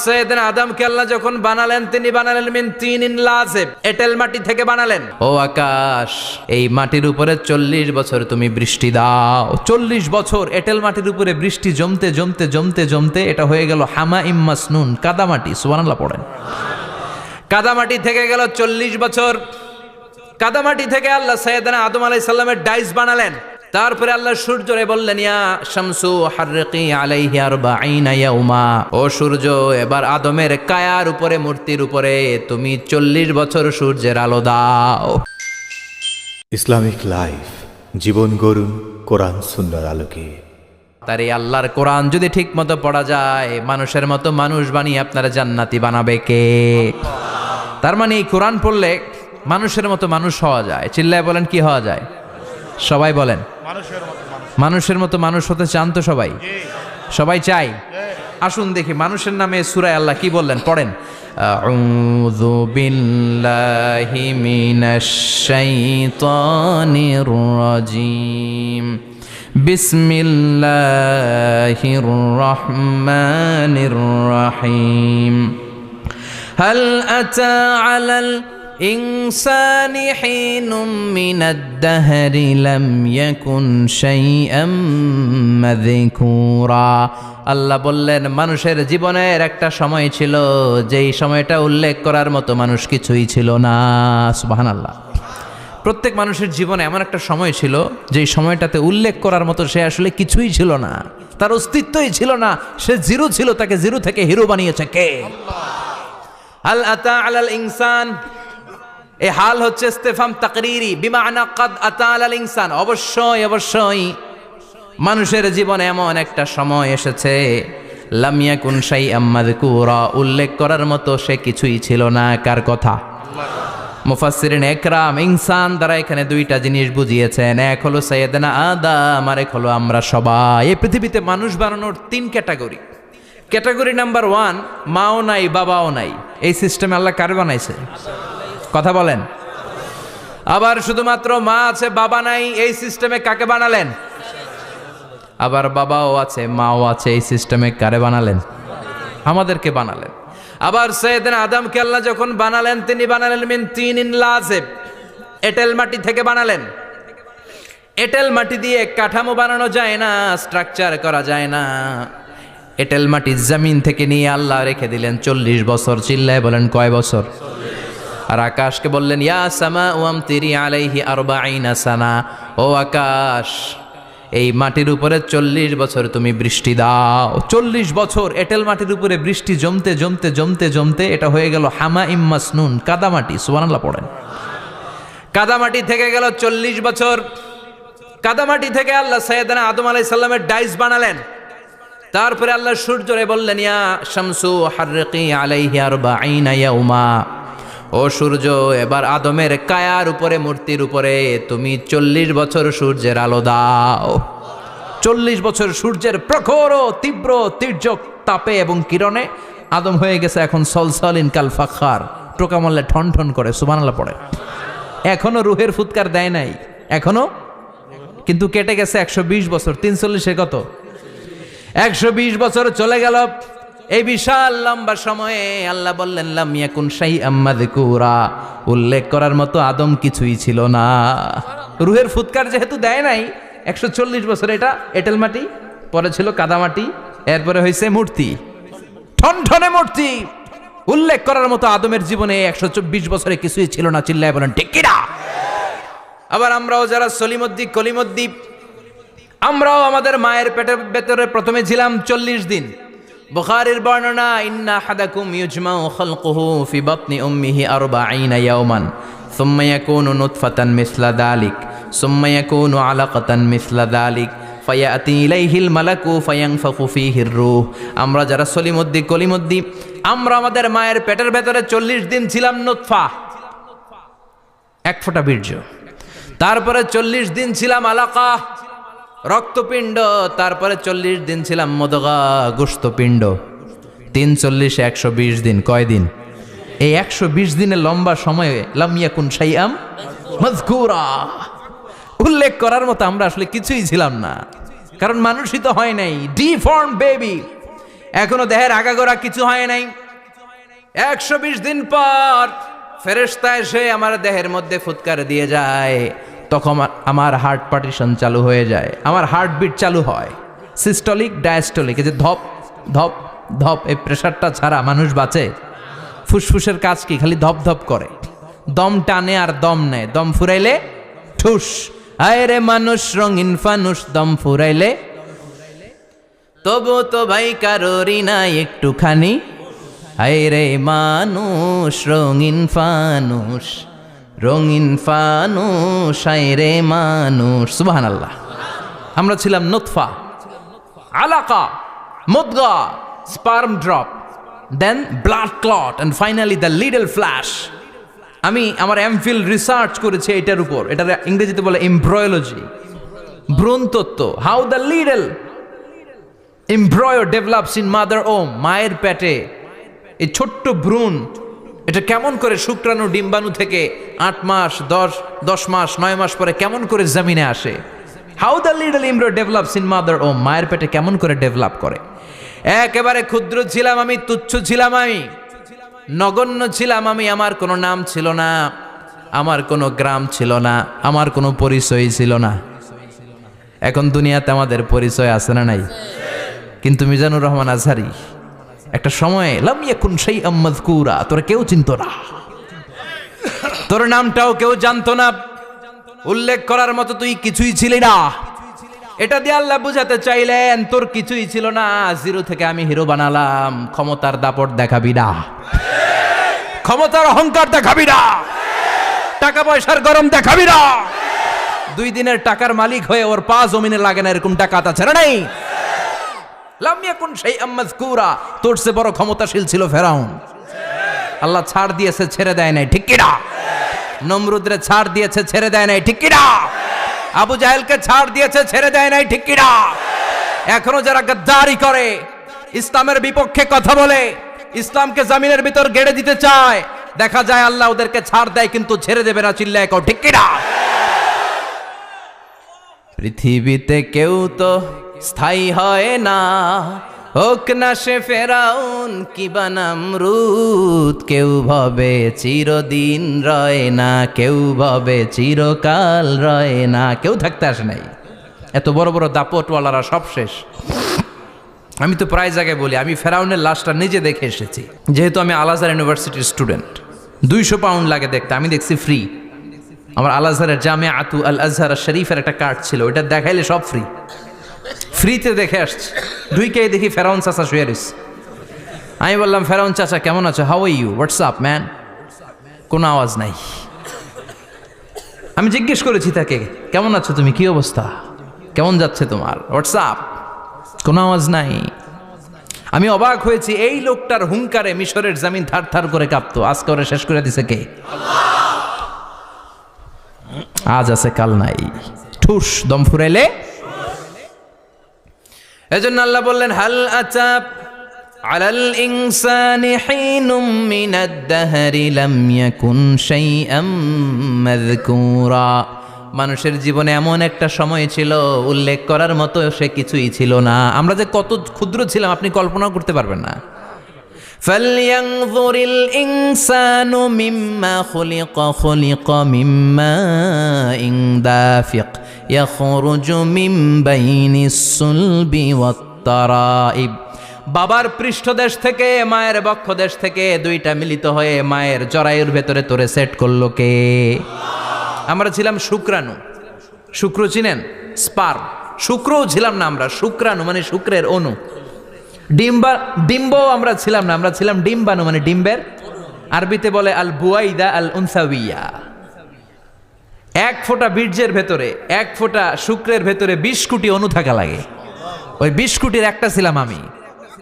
সাইয়েদনা আদমকে আল্লাহ যখন বানালেন, তিনি বানালেন মিন তিনিন লাযিব, এঁটেল মাটি থেকে বানালেন। ও আকাশ, এই মাটির উপরে 40 বছর তুমি বৃষ্টি দাও। 40 বছর এঁটেল মাটির উপরে বৃষ্টি জমতে জমতে জমতে জমতে এটা হয়ে গেল হামাইম মাসনুন, কাদামাটি। সুবহানাল্লাহ পড়েন। কাদামাটি থেকে গেল 40 বছর। কাদামাটি থেকে আল্লাহ সাইয়েদনা আদম আলাইহিস সালামের ডাইস বানালেন। তারপরে আল্লাহ সূর্যরে বললেন, ইয়া শামসু হাররিকি আলাইহি 40 ইয়াউমা, ও সূর্য এবার আদমের কায়ার উপরে, মূর্তির উপরে তুমি 40 বছর সূর্যের আলো দাও। ইসলামিক লাইফ, জীবন গড়ুন কোরআন সুন্নাহর আলোকে। তার এই আল্লাহর কোরআন যদি ঠিক মতো পড়া যায়, মানুষের মতো মানুষ বানিয়ে আপনারা জান্নাতি বানাবে কে? তার মানে এই কোরআন পড়লে মানুষের মতো মানুষ হওয়া যায়। চিল্লায় বলেন, কি হওয়া যায়? সবাই বলেন, মানুষের মতো মানুষ হতে চান তো সবাই? সবাই চাই। আসুন দেখি মানুষের নামে সূরায় আল্লাহ কি বললেন, পড়েন। আউযু বিল্লাহি মিনাশ শাইতানির রাজিম, বিসমিল্লাহির রহমানির রহিম। হাল আতা আলাল ইনসানি হিনুম মিনাদ দাহরি লাম ইয়াকুন শাইআম মাযকুরা। আল্লাহ বললেন, মানুষের জীবনের একটা সময় ছিল যেই সময়টা উল্লেখ করার মতো মানুষ কিছুই ছিল না। সুবহানাল্লাহ। প্রত্যেক মানুষের জীবনে এমন একটা সময় ছিল যেই সময়টাতে উল্লেখ করার মতো সে আসলে কিছুই ছিল না, তার অস্তিত্বই ছিল না, সে জিরো ছিল, তাকে জিরো থেকে হিরো বানিয়েছে কে? হাল আতা আলাল ইনসান, এই হাল হচ্ছে ইস্তেফাম তাকরিরি, বিমানা কাদ আতা আলাল ইনসান, অবশ্যই অবশ্যই মানুষের জীবনে এমন একটা সময় এসেছে, লাম ইয়াকুন শাইআম মাযকুরা, উল্লেখ করার মতো সে কিছুই ছিল না। কার কথা? মুফাসসিরিন একরাম ইনসান দ্বারা এখানে দুইটা জিনিস বুঝিয়েছেন। এক হলো সাইয়েদনা আদম, আর এক হলো আমরা সবাই। এই পৃথিবীতে মানুষ বানানোর 3 ক্যাটাগরি। ক্যাটাগরি নাম্বার 1, মাও নাই বাবাও নাই। এই সিস্টেমে আল্লাহ কার বানাইছে? কথা বলেন। আবার শুধুমাত্র মা আছে বাবা নাই, এই সিস্টেমে কাকে বানালেন? আবার বাবাও আছে মাও আছে, এই সিস্টেমে কারে বানালেন? আমাদেরকে বানালেন। আবার সাইয়েদনা আদমকে আল্লাহ যখন বানালেন, তিনি বানালেন মিন তিনিন লাযিব, এঁটেল মাটি থেকে বানালেন। এঁটেল মাটি দিয়ে কাঠামো বানানো যায় না, স্ট্রাকচার করা যায় না। এঁটেল মাটি জমিন থেকে নিয়ে আল্লাহ রেখে দিলেন 40 বছর। চিল্লায় বলেন, কয় বছর? আর আকাশকে বললেন, ইয়া সামা আমতিরি আলাইহি 40 সানা, ও আকাশ এই মাটির উপরে 40 বছর তুমি বৃষ্টি দাও। 40 বছর এঁটেল মাটির উপরে বৃষ্টি জমতে জমতে জমতে জমতে এটা হয়ে গেল হামাইম মাসনুন, কাদামাটি। সুবহানাল্লাহ পড়েন। কাদামাটি থেকে গেল 40 বছর। কাদামাটি থেকে আল্লাহ সাইয়েদনা আদম আলাইহিস সালামের ডাইস বানালেন। তারপরে আল্লাহ সূর্যরে বললেন, ইয়া শামসু হাররিকি আলাইহি 40 ইয়াউমা, ও সূর্য এবার আদমের কায়ার উপরে, মূর্তির উপরে তুমি 40 বছর সূর্যের আলো দাও। 40 বছর সূর্যের প্রখর ও তীব্র তির্যক তাপে এবং কিরণে আদম হয়ে গেছে এখন সলসলিন কাল ফাখার, টোকা মারলে ঠন ঠন করে। সুবহানাল্লাহ পড়ে। এখনো রুহের ফুৎকার দেয় নাই এখনো, কিন্তু কেটে গেছে 120 বছর। 340 কত? 120 বছর চলে গেল। এই বিশাল লম্বা সময়ে আল্লাহ বললেন, লাম ইয়াকুন শাইআম মাযকুরা, উল্লেখ করার মতো আদম কিছুই ছিল না। রুহের ফুৎকার যেহেতু দেয় নাই 140 বছর, এটা এঁটেল মাটি, পরে ছিল কাদামাটি, এরপরে হয়েছে মূর্তি, ঠনঠনে মূর্তি। উল্লেখ করার মতো আদমের জীবনে 124 বছরে কিছুই ছিল না। চিল্লায় বলেন, ঠিক কিনা? আবার আমরাও যারা সলিমদ্দি কলিমদ্দি, আমরাও আমাদের মায়ের পেটের ভেতরে প্রথমে ছিলাম 40 দিন। বুখারীর বর্ণনা, ইন্না আহাদাকুম ইউজমাউ খালকুহু ফি বাতনি উম্মিহি 40 ইয়াওমান সুম্মা ইয়াকুনু নুতফাতান মিসলা যালিক সুম্মা ইয়াকুনু আলাকাতান মিসলা যালিক ফায়াতি ইলাইহিল মালাকু ফায়ানফাখু ফীহির রূহ। আমরা যারা সলিমদ্দি কলিমদ্দি, আমরা আমাদের মায়ের পেটের ভেতরে 40 দিন ছিলাম নুতফা, এক ফোঁটা বীর্য। তারপরে 40 দিন ছিলাম আলাকা, রক্তপিণ্ড। তারপরে 40 দিন ছিলাম মুদগা, গোশতপিণ্ড। 340 120 দিন। কয় দিন? এই 120 দিনের লম্বা সময়ে লাম ইয়াকুন শাইআম মাযকুরা, উল্লেখ করার মতো আমরা আসলে কিছুই ছিলাম না, কারণ মানুষই তো হয় নাই, ডিফর্ম বেবি। এখনো দেহের আগাগোড়া কিছু হয় নাই। 120 দিন পর ফেরেশতা এসে আমার দেহের মধ্যে ফুৎকার দিয়ে যায়, তখন আমার হার্ট পার্টিশন চালু হয়ে যায়, আমার হার্টবিট চালু হয়, সিস্টোলিক ডায়াস্টোলিক, এই যে ধপ ধপ ধপ, এই প্রেশারটা ছাড়া মানুষ বাঁচে? ফুসফুসের কাজ কি? খালি ধপ ধপ করে, দম টানে আর দম নেয়, দম ফুরাইলে ঠুস। আয় রে মানুষ রঙিন ফানুষ, দম ফুরাইলে তবু তো ভাই কারোরই নাই একটুখানি। আয় রে মানুষ রঙিন ফানুষ, রঙিন ফানুষ, আয় রে মানুষ। সুবহানাল্লাহ। আমরা ছিলাম নুতফা, আলাকা, মুদগা, sperm drop, then blood clot, and finally the little flesh. আমি আমার এমফিল রিসার্চ করেছি এটার উপর, এটা ইংরেজিতে বলে এমব্রয়োলজি, ভ্রূণ তত্ত্ব। How the little এমব্রয়ো develops in mother ওম, মায়ের পেটে এই ছোট্ট ভ্রূণ, এটা কেমন করে শুক্রাণু ডিম্বাণু থেকে 8 মাস 10 মাস 9 মাস পরে কেমন করে জমিনে আসে। How the little এমব্রয়ো develops in mother ওম, মায়ের পেটে কেমন করে ডেভেলপ করে। একেবারে ক্ষুদ্র ছিলাম আমি, তুচ্ছ ছিলাম আমি, নগণ্য ছিলাম আমি, আমার কোনো নাম ছিল না, আমার কোনো গ্রাম ছিল না, আমার কোনো পরিচয় ছিল না। এখন দুনিয়াতে আমাদের পরিচয় আছে না নাই? কিন্তু মিজানুর রহমান আজহারি একটা সময়ে লাম ইয়াকুন শাইআম মাযকুরা, তোরা কেউ চিনতো না, তোর নামটাও কেউ জানতো না, উল্লেখ করার মতো তুই কিছুই ছিলি না। এটা দিয়ে আল্লাহ বুঝাতে চাইলেন তোর কিছুই ছিল না, জিরো থেকে আমি হিরো বানালাম। ক্ষমতার দাপট দেখাবি না, ক্ষমতার অহংকার দেখাবি না, টাকা পয়সার গরম দেখাবি না। 2 দিনের টাকার মালিক হয়ে ওর পা জমিনে লাগে না এরকম টাকা তা ছেড়ে নাই। লাম ইয়াকুন শাইআম মাযকুরা, তোর চেয়ে বড় ক্ষমতাশীল ছিল ফেরাউন। আল্লাহ ছাড় দিয়েছে, ছেড়ে দেয় নাই, ঠিক কি না? নমরুদরে ছাড় দিয়েছে, ছেড়ে দেয় নাই, ঠিক কি না? আবু জাহেলকে ছাড় দিয়েছে, ছেড়ে দেয় নাই, ঠিক কি না? এখনো যারা গাদ্দারি করে, ইসলামের বিপক্ষে কথা বলে, ইসলামকে জমিনের ভিতর গেড়ে দিতে চায়, দেখা যায় আল্লাহ ওদেরকে ছাড় দেয় কিন্তু ছেড়ে দেবে না। চিল্লায় কও ঠিক কি না? পৃথিবীতে কেউ তো স্থায়ী হয় না, হোক না সে ফেরাউন কিবা নমরুদ, কেউ ভাবে চিরদিন রয় না, কেউ ভাবে চিরকাল রয় না। কেউ থাকতে আসে নাই, এত বড় বড় দাপটওয়ালারা সব শেষ। আমি তো প্রায় জায়গায় বলি আমি ফেরাউনের লাশটা নিজে দেখে এসেছি, যেহেতু আমি আল আজহার ইউনিভার্সিটির স্টুডেন্ট। 200 পাউন্ড লাগে দেখতে, আমি দেখছি ফ্রি। আমার আল আজহারের জামিআতু আল আজহার শরীফের একটা কার্ড ছিল, ওইটা দেখাইলে সব ফ্রি, ফ্রিতে দেখে আসছি। ঢুইকে দেখি ফেরাউন চাচা শুয়ে রয়েছে। আমি বললাম ফেরাউন চাচা কেমন আছো, how are you, what's up man? কোনো আওয়াজ নাই। আমি জিজ্ঞেস করেছি তাকে কেমন আছো তুমি, কি অবস্থা, কেমন যাচ্ছে তোমার, হোয়াটসঅ্যাপ? কোনো আওয়াজ নাই। আমি অবাক হয়েছি, এই লোকটার হুঙ্কারে মিশরের জমিন থার থার করে কাঁপতো, আজকে ওরা শেষ করে দিছে কে? আজ আছে কাল নাই, ঠুস, দম ফুরাইলে। এজন্য আল্লাহ বললেন হাল আতাব আলাল ইনসানি হিনুম মিনাদ দাহরি লাম ইয়াকুন শাইআম মাযকুরা। মানুষের জীবনে এমন একটা সময় ছিল উল্লেখ করার মতো সে কিছুই ছিল না। আমরা যে কত ক্ষুদ্র ছিলাম আপনি কল্পনাও করতে পারবেন না। ফালইয়ানযুরিল ইনসানু মিম্মা খুলিকা, খুলিকা মিম্মা ইন দাফিক ইয়াখরুজু মিন বাইনিস সুলবি ওয়াত তারাইব। বাবার পৃষ্ঠদেশ থেকে, মায়ের বক্ষদেশ থেকে দুইটা মিলিত হয়ে মায়ের জরায়ুর ভেতরে তোরে সেট করলো কে? আমরা ছিলাম শুক্রাণু। শুক্র চিনেন? স্পার্ম। শুক্রও ছিলাম না আমরা, শুক্রাণু মানে শুক্রের অণু। ডিম্বও আমরা ছিলাম না, আমরা ছিলাম ডিম্বাণু মানে ডিম্বের, আরবিতে বলে আল বুয়াইদা আল উনসাউইয়া। 1 ফোঁটা বীর্যের ভেতরে, 1 ফোঁটা শুক্রের ভেতরে 20 কোটি অণু থাকা লাগে। ওই 20 কোটির একটা ছিলাম আমি।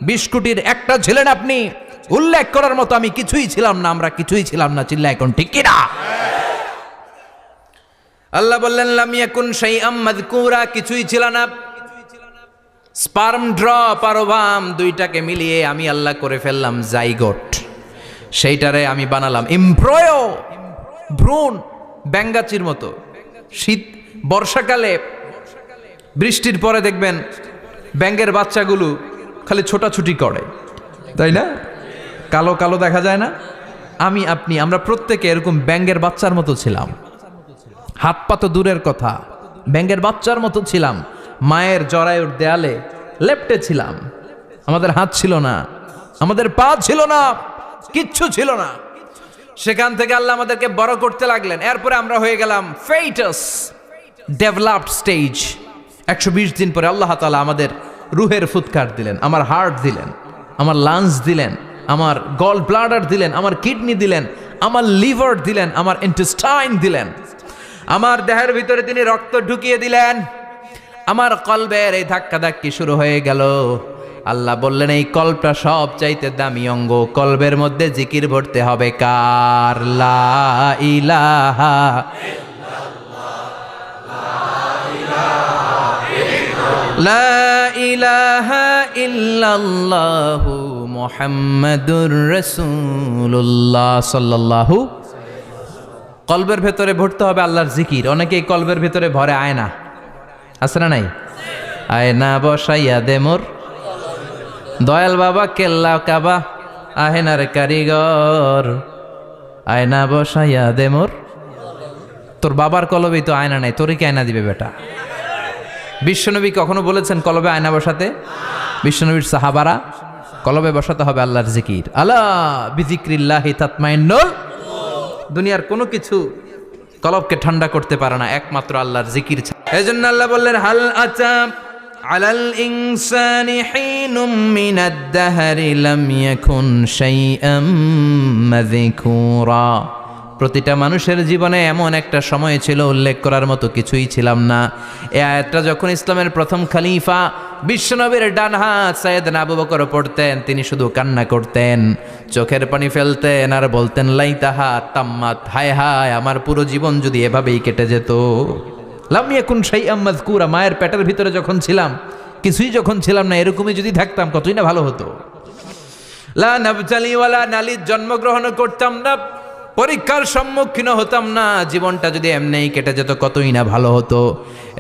20 কোটির একটা ছিলেন আপনি। উল্লেখ করার মতো আমি কিছুই ছিলাম না, আমরা কিছুই ছিলাম না। চিল্লা এখন ঠিক কিনা? আল্লাহ বললেন লাম ইয়াকুন শাইআম মাযকুরা, কিছুই ছিল না। স্পার্ম ড্রপ আর ওভাম দুইটাকে মিলিয়ে আমি আল্লাহ করে ফেললাম জাইগোট। সেইটারে আমি বানালাম এমব্রয়ো, ভ্রূণ, ব্যাঙ্গাচির মতো। শীত বর্ষাকালে বৃষ্টির পরে দেখবেন ব্যাঙের বাচ্চাগুলো খালি ছোটাছুটি করে, তাই না? কালো কালো দেখা যায় না? আমি আপনি আমরা প্রত্যেকে এরকম ব্যাঙের বাচ্চার মতো ছিলাম। হাত পা তো দূরের কথা, ব্যাঙের বাচ্চার মতো ছিলাম। মায়ের জরায়ুর দেয়ালে লেপ্টে ছিলাম। আমাদের হাত ছিল না, আমাদের পা ছিল না, কিচ্ছু ছিল না। সেখান থেকে আল্লাহ আমাদেরকে বড় করতে লাগলেন। এরপরে আমরা হয়ে গেলাম ফেটাস, ডেভেলপড স্টেজ। 120 দিন পরে আল্লাহ তাআলা আমাদের রুহের ফুৎকার দিলেন, আমার হার্ট দিলেন, আমার লাংস দিলেন, আমার গল ব্লাডার দিলেন, আমার কিডনি দিলেন, আমার লিভার দিলেন, আমার ইন্টেস্টাইন দিলেন। আমার দেহের ভিতরে তিনি রক্ত ঢুকিয়ে দিলেন। আমার কলবের এই ধাক্কাধাক্কি শুরু হয়ে গেল। আল্লাহ বললেন, এই কলবটা সব চাইতে দামি অঙ্গ, কলবের মধ্যে জিকির ভরতে হবে কার? লা ইলাহা লা ইলাহা ইল্লাল্লাহু মুহাম্মাদুর রাসূলুল্লাহ সাল্লাল্লাহু। কলবের ভেতরে ভরতে হবে আল্লাহর জিকির। অনেকেই কলবের ভেতরে ভরে আয়না, আছে না নাই? আয়না বসাইয়া দে মোর দয়াল বাবা, কেল্লা কাবা আহেনার কারিগর, আয়না বসাইয়া দে মোর। তোর বাবার কলবেই তো আয়না নাই, তোরে কি আয়না দিবে বেটা? বিশ্বনবী কখনো বলেছেন কলবে আয়না বসাতে? বিশ্বনবীর সাহাবারা কলবে বসাতে হবে আল্লাহর জিকির। আলা বিযিক্রিল্লাহি তাতমাইন্নুল। দুনিয়ার কোনো কিছু কলবকে ঠান্ডা করতে পারে না, একমাত্র আল্লাহর জিকির ছাড়া। এজন্য আল্লাহ বললেন, হাল আতা আলাল ইনসানি হিনুম মিনাদ দাহরি লাম ইয়াকুন শাইআম মাযকুরা। প্রতিটা মানুষের জীবনে এমন একটা সময় ছিল উল্লেখ করার মতো কিছুই ছিলাম না। এই আয়াতটা যখন ইসলামের প্রথম খলিফা বিশ্বনবীর ডান হাত সাইয়েদনা আবু বকর পড়তেন, তিনি শুধু কান্না করতেন, চোখের পানি ফেলতেন আর বলতেন, লাইতাহা তাম্মাত, হায় হায় আমার পুরো জীবন যদি এভাবেই কেটে যেত। লাম ইয়াকুন শাইআম মাযকুরা, মায়ের পেটের ভিতরে যখন ছিলাম, কিছুই যখন ছিলাম না, এরকমই যদি থাকতাম কতই না ভালো হতো। লা নাবতালি ওয়ালা নালিদ, জন্মগ্রহণ করতাম না, পরীক্ষার সম্মুখীন হতাম না, জীবনটা যদি এমনিই কেটে যেত কতই না ভালো হতো।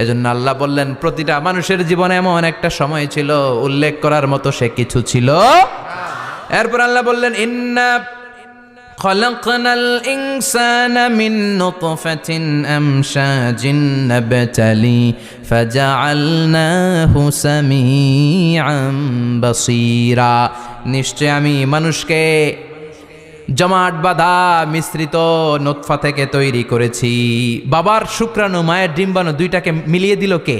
এজন্য আল্লাহ বললেন, প্রতিটা মানুষের জীবনে এমন একটা সময় ছিল উল্লেখ করার মতো সে কিছু ছিল। এরপর আল্লাহ বললেন, ইন্না খলাকনাল ইনসানা মিন নুতফাতিন আমশাজিন নাবতালি ফাজআলনাহু সামিআন বাসীরা। নিশ্চয় আমি মানুষকে জমাট বাঁধা মিশ্রিত নুতফা থেকে তৈরি করেছি। বাবার শুক্রাণু মায়ের ডিম্বাণু দুইটাকে মিলিয়ে দিল কে?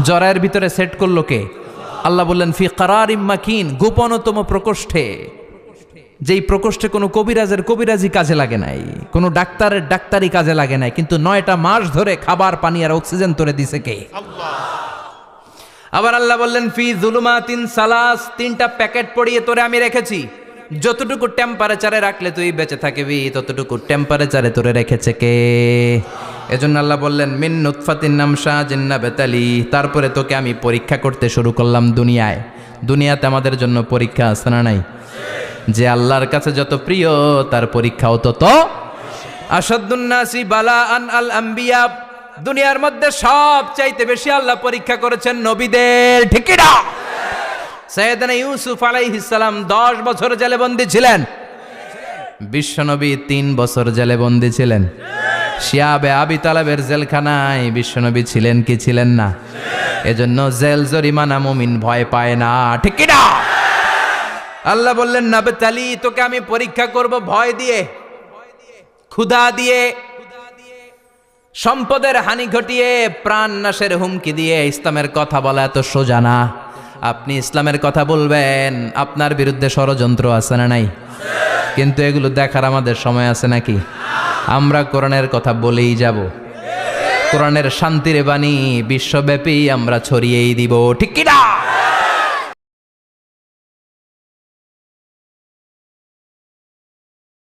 জরায়ের ভিতরে সেট করলো কে? আল্লাহ বললেন, ফি কারারিম মাকিন, গোপনতম প্রকোষ্ঠে। যেই প্রকোষ্ঠে কোনো কবিরাজের কবিরাজি কাজে লাগে নাই, কোনো ডাক্তারের ডাক্তারি কাজে লাগে নাই, কিন্তু 9টা মাস ধরে খাবার পানি আর অক্সিজেন তোরে দিছে কে? আবার আল্লাহ বললেন, ফি যুলুমাতিন সালাস, 3টা প্যাকেট পড়িয়ে তোরে আমি রেখেছি। যতটুকু টেম্পারেচারে রাখলে তুই বেঁচে থাকবি, ততটুকু টেম্পারেচারে তোরে রেখেছে কে? এজন্য আল্লাহ বললেন, মিন নুতফাতিন আমশাজিন নাবতালি, তারপরে তোকে আমি পরীক্ষা করতে শুরু করলাম দুনিয়ায়। দুনিয়াতে আমাদের জন্য পরীক্ষা আছে না নাই? যে আল্লাহর কাছে যত প্রিয় তার পরীক্ষাও তত। আসাদুন নাসি বালাআন আল আম্বিয়া, দুনিয়ার মধ্যে সব চাইতে বেশি আল্লাহ পরীক্ষা করেছেন নবীদের, ঠিক না? সাইয়েদনা ইউসুফ আলাইহিস সালাম 10 বছর জেলে বন্দী ছিলেন। বিশ্বনবী 3 বছর জেলে বন্দী ছিলেন। শিয়াবে আবি তালেবের জেলখানায় বিশ্বনবী ছিলেন কি ছিলেন না? এজন্য জেল জরিমানা মুমিন ভয় পায় না, ঠিক না? আল্লাহ বললেন, নাবতালি, তোকে আমি পরীক্ষা করব ভয় দিয়ে, ক্ষুধা দিয়ে, সম্পদের হানি ঘটিয়ে, প্রাণ নাশের হুমকি দিয়ে। ইসলামের কথা বলা এত সোজা না। আপনি ইসলামের কথা বলবেন, আপনার বিরুদ্ধে ষড়যন্ত্র আছে না নাই? কিন্তু এগুলো দেখার আমাদের সময় আছে নাকি? আমরা কোরআনের কথা বলেই যাব। কোরআনের শান্তির বাণী বিশ্বব্যাপী আমরা ছড়িয়েই দিব, ঠিক কি না?